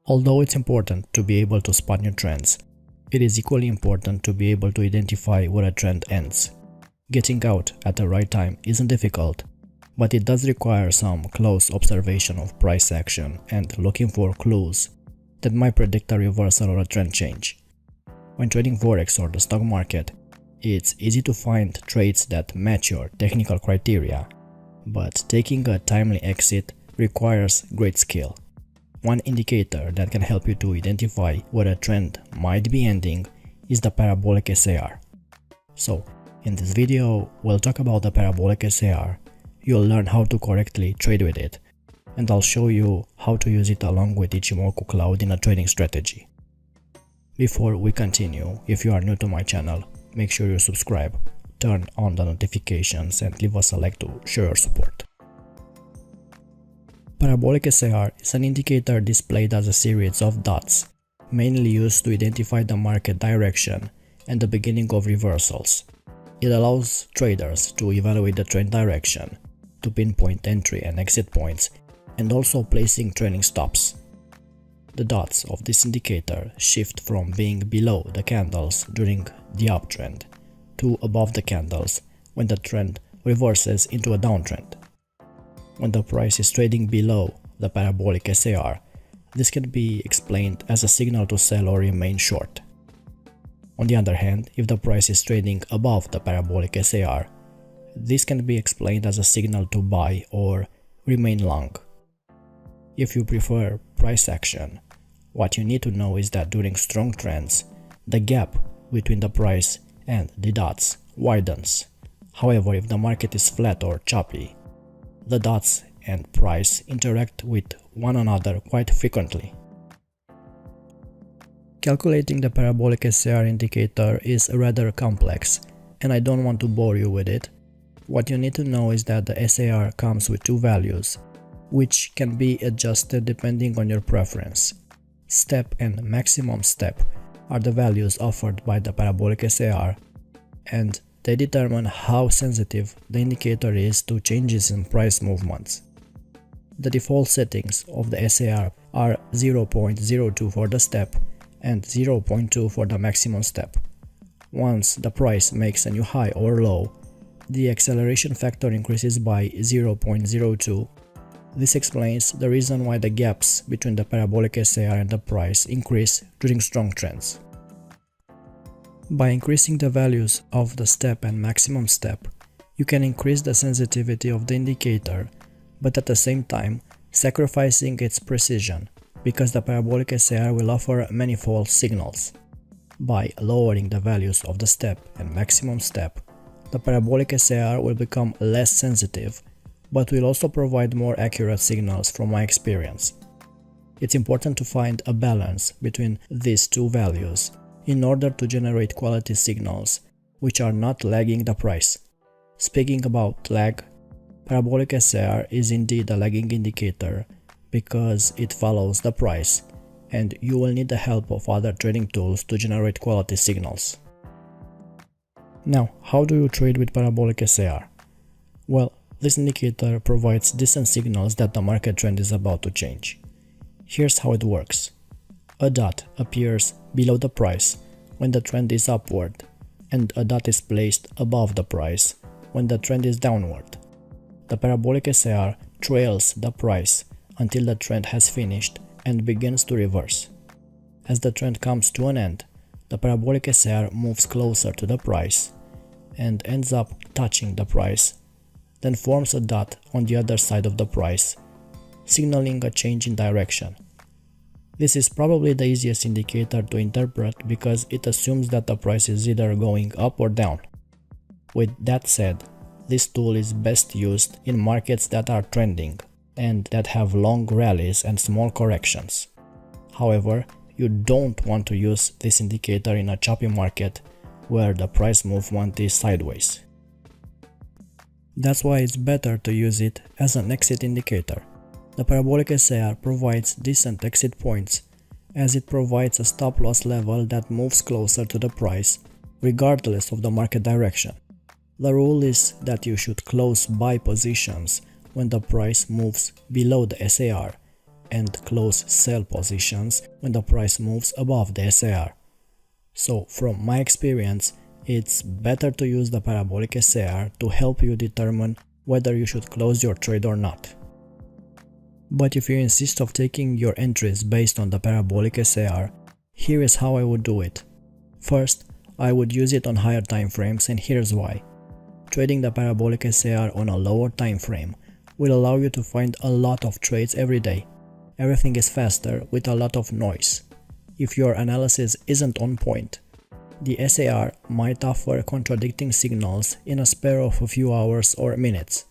Although it's important to be able to spot new trends, it is equally important to be able to identify where a trend ends. Getting out at the right time isn't difficult, but it does require some close observation of price action and looking for clues that might predict a reversal or a trend change. When trading Forex or the stock market, it's easy to find trades that match your technical criteria, but taking a timely exit requires great skill. One indicator that can help you to identify where a trend might be ending is the Parabolic SAR. So, in this video, we'll talk about the Parabolic SAR. You'll learn how to correctly trade with it, and I'll show you how to use it along with Ichimoku Cloud in a trading strategy. Before we continue, if you are new to my channel, make sure you subscribe, turn on the notifications and leave us a like to show your support. Parabolic SAR is an indicator displayed as a series of dots, mainly used to identify the market direction and the beginning of reversals. It allows traders to evaluate the trend direction, to pinpoint entry and exit points, and also placing trailing stops. The dots of this indicator shift from being below the candles during the uptrend to above the candles when the trend reverses into a downtrend. When the price is trading below the Parabolic SAR, this can be explained as a signal to sell or remain short. On the other hand, if the price is trading above the Parabolic SAR, this can be explained as a signal to buy or remain long. If you prefer price action, what you need to know is that during strong trends, the gap between the price and the dots widens. However, if the market is flat or choppy, the dots and price interact with one another quite frequently. Calculating the Parabolic SAR indicator is rather complex, and I don't want to bore you with it. What you need to know is that the SAR comes with two values, which can be adjusted depending on your preference. Step and maximum step are the values offered by the Parabolic SAR, and they determine how sensitive the indicator is to changes in price movements. The default settings of the SAR are 0.02 for the step and 0.2 for the maximum step. Once the price makes a new high or low, the acceleration factor increases by 0.02. This explains the reason why the gaps between the Parabolic SAR and the price increase during strong trends. By increasing the values of the step and maximum step, you can increase the sensitivity of the indicator, but at the same time sacrificing its precision, because the Parabolic SAR will offer many false signals. By lowering the values of the step and maximum step, the Parabolic SAR will become less sensitive, but will also provide more accurate signals from my experience. It's important to find a balance between these two values in order to generate quality signals which are not lagging the price. Speaking about lag, Parabolic SAR is indeed a lagging indicator because it follows the price, and you will need the help of other trading tools to generate quality signals. Now, how do you trade with Parabolic SAR? Well, this indicator provides decent signals that the market trend is about to change. Here's how it works. A dot appears below the price when the trend is upward, and a dot is placed above the price when the trend is downward. The Parabolic SAR trails the price until the trend has finished and begins to reverse. As the trend comes to an end, the Parabolic SAR moves closer to the price and ends up touching the price, then forms a dot on the other side of the price, signaling a change in direction. This is probably the easiest indicator to interpret because it assumes that the price is either going up or down. With that said, this tool is best used in markets that are trending and that have long rallies and small corrections. However, you don't want to use this indicator in a choppy market where the price movement is sideways. That's why it's better to use it as an exit indicator. The Parabolic SAR provides decent exit points, as it provides a stop-loss level that moves closer to the price, regardless of the market direction. The rule is that you should close buy positions when the price moves below the SAR and close sell positions when the price moves above the SAR. So from my experience, it's better to use the Parabolic SAR to help you determine whether you should close your trade or not. But if you insist on taking your entries based on the Parabolic SAR, here is how I would do it. First, I would use it on higher time frames, and here's why. Trading the Parabolic SAR on a lower time frame will allow you to find a lot of trades every day. Everything is faster with a lot of noise. If your analysis isn't on point, the SAR might offer contradicting signals in a span of a few hours or minutes.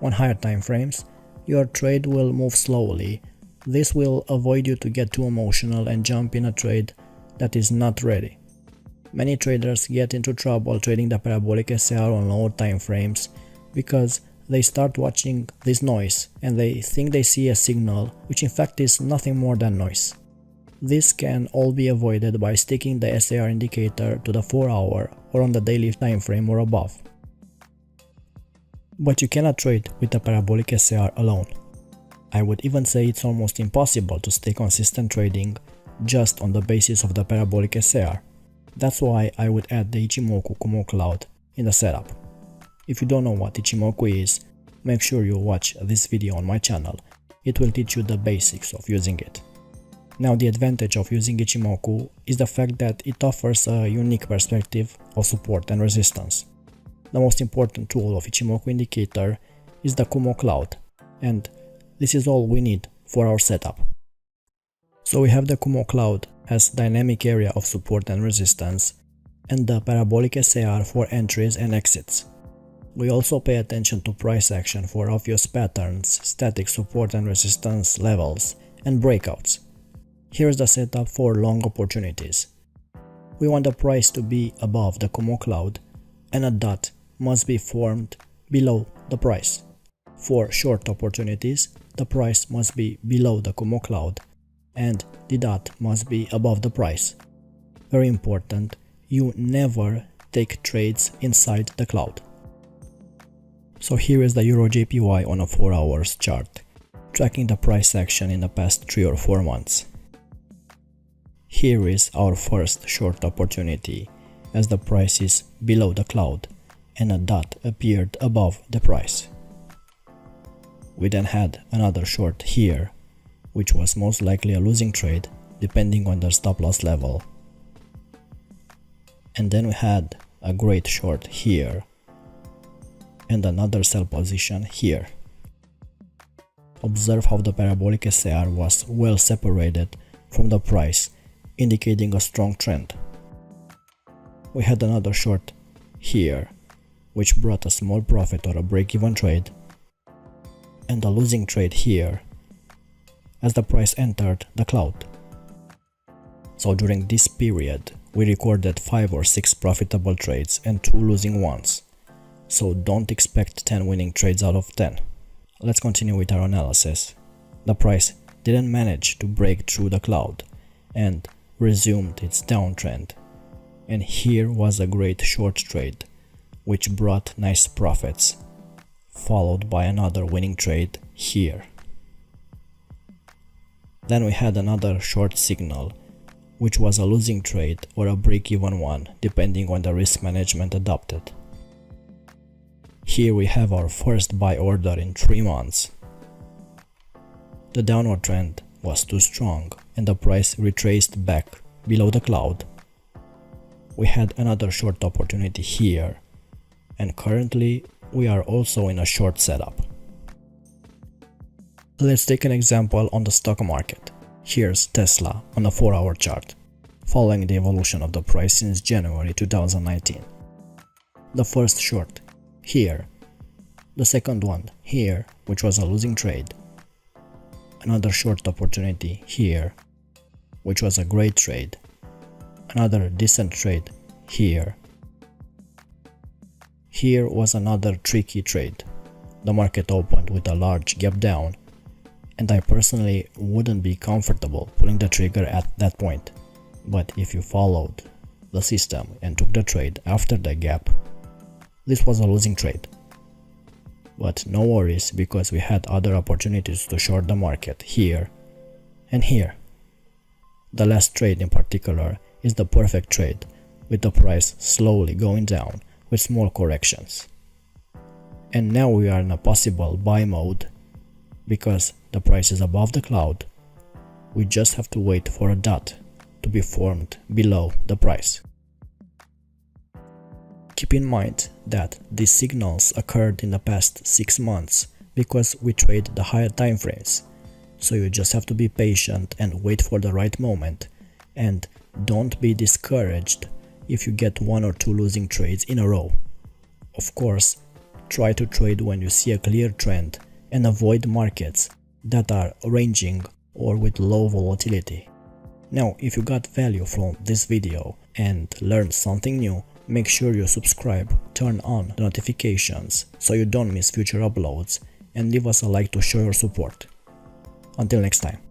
On higher time frames, your trade will move slowly. This will avoid you to get too emotional and jump in a trade that is not ready. Many traders get into trouble trading the Parabolic SAR on lower time frames because they start watching this noise and they think they see a signal, which in fact is nothing more than noise. This can all be avoided by sticking the SAR indicator to the 4-hour or on the daily time frame or above. But you cannot trade with the Parabolic SAR alone. I would even say it's almost impossible to stay consistent trading just on the basis of the Parabolic SAR. That's why I would add the Ichimoku Kumo cloud in the setup. If you don't know what Ichimoku is, make sure you watch this video on my channel. It will teach you the basics of using it. Now, the advantage of using Ichimoku is the fact that it offers a unique perspective of support and resistance. The most important tool of Ichimoku indicator is the Kumo cloud, and this is all we need for our setup. So we have the Kumo cloud as dynamic area of support and resistance, and the Parabolic SAR for entries and exits. We also pay attention to price action for obvious patterns, static support and resistance levels, and breakouts. Here's the setup for long opportunities. We want the price to be above the Kumo cloud, and a dot must be formed below the price. For short opportunities, the price must be below the Kumo cloud, and the dot must be above the price. Very important, you never take trades inside the cloud. So here is the EUR/JPY on a 4 hours chart, tracking the price action in the past 3 or 4 months. Here is our first short opportunity, as the price is below the cloud and a dot appeared above the price. We then had another short here, which was most likely a losing trade depending on the stop loss level. And then we had a great short here and another sell position here. Observe how the Parabolic SAR was well separated from the price, indicating a strong trend. We had another short here, which brought a small profit or a break-even trade, and a losing trade here, as the price entered the cloud. So during this period, we recorded 5 or 6 profitable trades and 2 losing ones. So don't expect 10 winning trades out of 10. Let's continue with our analysis. The price didn't manage to break through the cloud and resumed its downtrend. And here was a great short trade, which brought nice profits, followed by another winning trade here. Then we had another short signal, which was a losing trade or a break-even one, depending on the risk management adopted. Here we have our first buy order in 3 months. The downward trend was too strong and the price retraced back below the cloud. We had another short opportunity here, and currently we are also in a short setup. Let's take an example on the stock market. Here's Tesla on a 4-hour chart, following the evolution of the price since January 2019. The first short here, the second one here, which was a losing trade, another short opportunity here, which was a great trade, another decent trade here. Here was another tricky trade. The market opened with a large gap down, and I personally wouldn't be comfortable pulling the trigger at that point. But if you followed the system and took the trade after the gap, this was a losing trade. But no worries, because we had other opportunities to short the market here And here, the last trade in particular is the perfect trade, with the price slowly going down with small corrections. And now we are in a possible buy mode, because the price is above the cloud. We just have to wait for a dot to be formed below the price. Keep in mind that these signals occurred in the past 6 months because we trade the higher time frames. So you just have to be patient and wait for the right moment, and don't be discouraged if you get 1 or 2 losing trades in a row. Of course, try to trade when you see a clear trend and avoid markets that are ranging or with low volatility. Now, if you got value from this video and learned something new, make sure you subscribe, turn on the notifications so you don't miss future uploads, and leave us a like to show your support. Until next time.